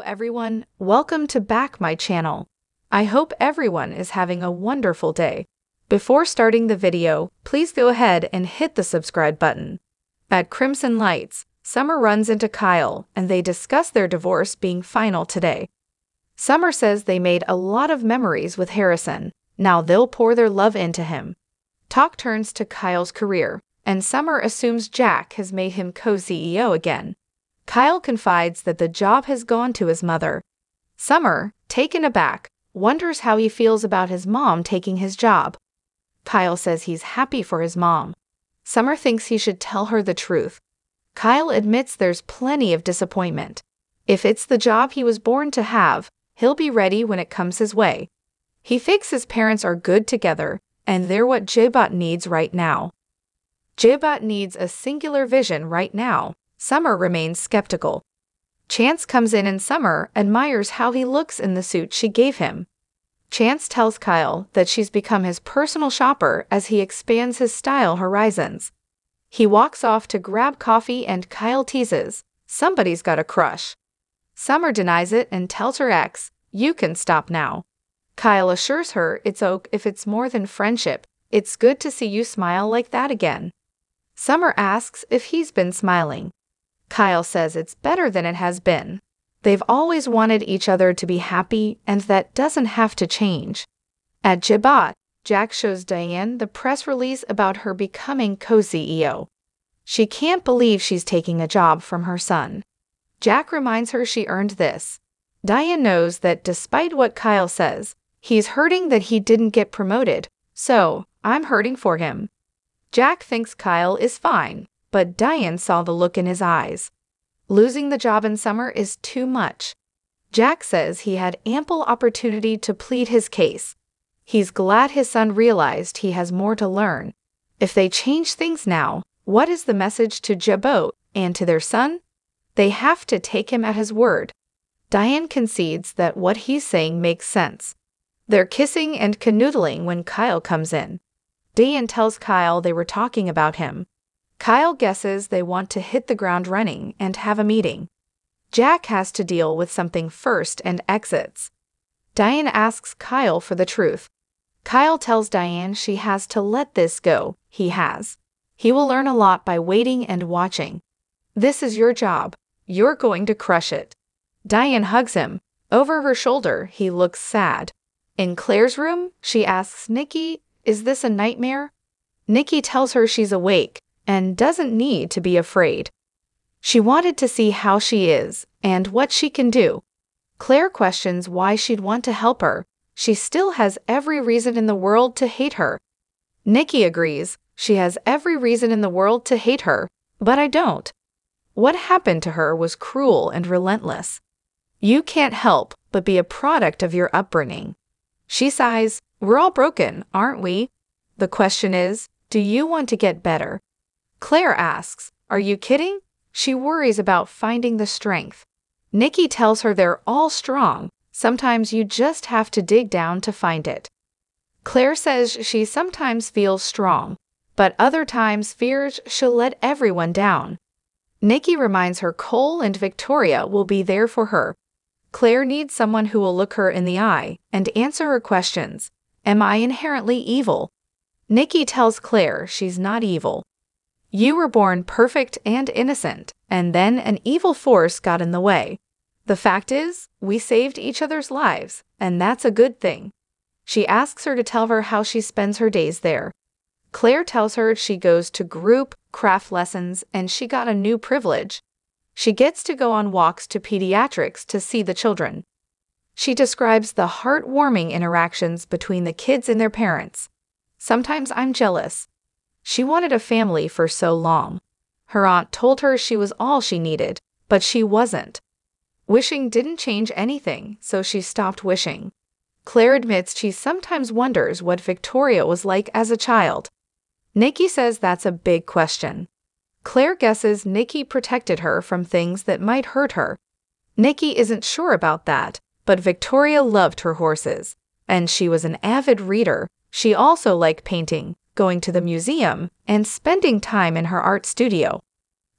everyone, welcome to back my channel. I hope everyone is having a wonderful day. Before starting the video, please go ahead and hit the subscribe button. At Crimson Lights, Summer runs into Kyle and they discuss their divorce being final today. Summer says they made a lot of memories with Harrison, now they'll pour their love into him. Talk turns to Kyle's career, and Summer assumes Jack has made him co-CEO again. Kyle confides that the job has gone to his mother. Summer, taken aback, wonders how he feels about his mom taking his job. Kyle says he's happy for his mom. Summer thinks he should tell her the truth. Kyle admits there's plenty of disappointment. If it's the job he was born to have, he'll be ready when it comes his way. He thinks his parents are good together, and they're what J-Bot needs right now. J-Bot needs a singular vision right now. Summer remains skeptical. Chance comes in and Summer admires how he looks in the suit she gave him. Chance tells Kyle that she's become his personal shopper as he expands his style horizons. He walks off to grab coffee and Kyle teases, "Somebody's got a crush." Summer denies it and tells her ex, "You can stop now." Kyle assures her it's okay if it's more than friendship. "It's good to see you smile like that again." Summer asks if he's been smiling. Kyle says it's better than it has been. They've always wanted each other to be happy, and that doesn't have to change. At J-Bot, Jack shows Diane the press release about her becoming co-CEO. She can't believe she's taking a job from her son. Jack reminds her she earned this. Diane knows that despite what Kyle says, he's hurting that he didn't get promoted, so I'm hurting for him. Jack thinks Kyle is fine, but Diane saw the look in his eyes. Losing the job in Summer is too much. Jack says he had ample opportunity to plead his case. He's glad his son realized he has more to learn. If they change things now, what is the message to J-Bot and to their son? They have to take him at his word. Diane concedes that what he's saying makes sense. They're kissing and canoodling when Kyle comes in. Diane tells Kyle they were talking about him. Kyle guesses they want to hit the ground running and have a meeting. Jack has to deal with something first and exits. Diane asks Kyle for the truth. Kyle tells Diane she has to let this go. He has. He will learn a lot by waiting and watching. "This is your job. You're going to crush it." Diane hugs him. Over her shoulder, he looks sad. In Claire's room, she asks Nikki, "Is this a nightmare?" Nikki tells her she's awake and doesn't need to be afraid. She wanted to see how she is and what she can do. Claire questions why she'd want to help her. She still has every reason in the world to hate her. Nikki agrees, she has every reason in the world to hate her, but I don't. What happened to her was cruel and relentless. You can't help but be a product of your upbringing. She sighs, "We're all broken, aren't we? The question is, do you want to get better?" Claire asks, "Are you kidding?" She worries about finding the strength. Nikki tells her they're all strong. Sometimes you just have to dig down to find it. Claire says she sometimes feels strong, but other times fears she'll let everyone down. Nikki reminds her Cole and Victoria will be there for her. Claire needs someone who will look her in the eye and answer her questions. Am I inherently evil? Nikki tells Claire she's not evil. You were born perfect and innocent, and then an evil force got in the way. The fact is, we saved each other's lives, and that's a good thing. She asks her to tell her how she spends her days there. Claire tells her she goes to group craft lessons and she got a new privilege. She gets to go on walks to pediatrics to see the children. She describes the heartwarming interactions between the kids and their parents. Sometimes I'm jealous. She wanted a family for so long. Her aunt told her she was all she needed, but she wasn't. Wishing didn't change anything, so she stopped wishing. Claire admits she sometimes wonders what Victoria was like as a child. Nikki says that's a big question. Claire guesses Nikki protected her from things that might hurt her. Nikki isn't sure about that, but Victoria loved her horses, and she was an avid reader. She also liked painting, going to the museum, and spending time in her art studio.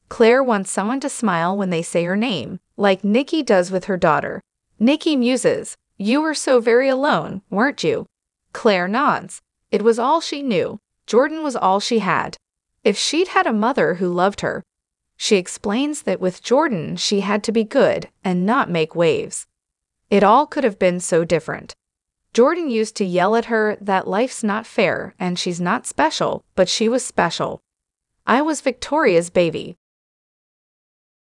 Claire wants someone to smile when they say her name, like Nikki does with her daughter. Nikki muses, "You were so very alone, weren't you?" Claire nods. It was all she knew. Jordan was all she had. If she'd had a mother who loved her. She explains that with Jordan she had to be good and not make waves. It all could have been so different. Jordan used to yell at her that life's not fair and she's not special, but she was special. "I was Victoria's baby.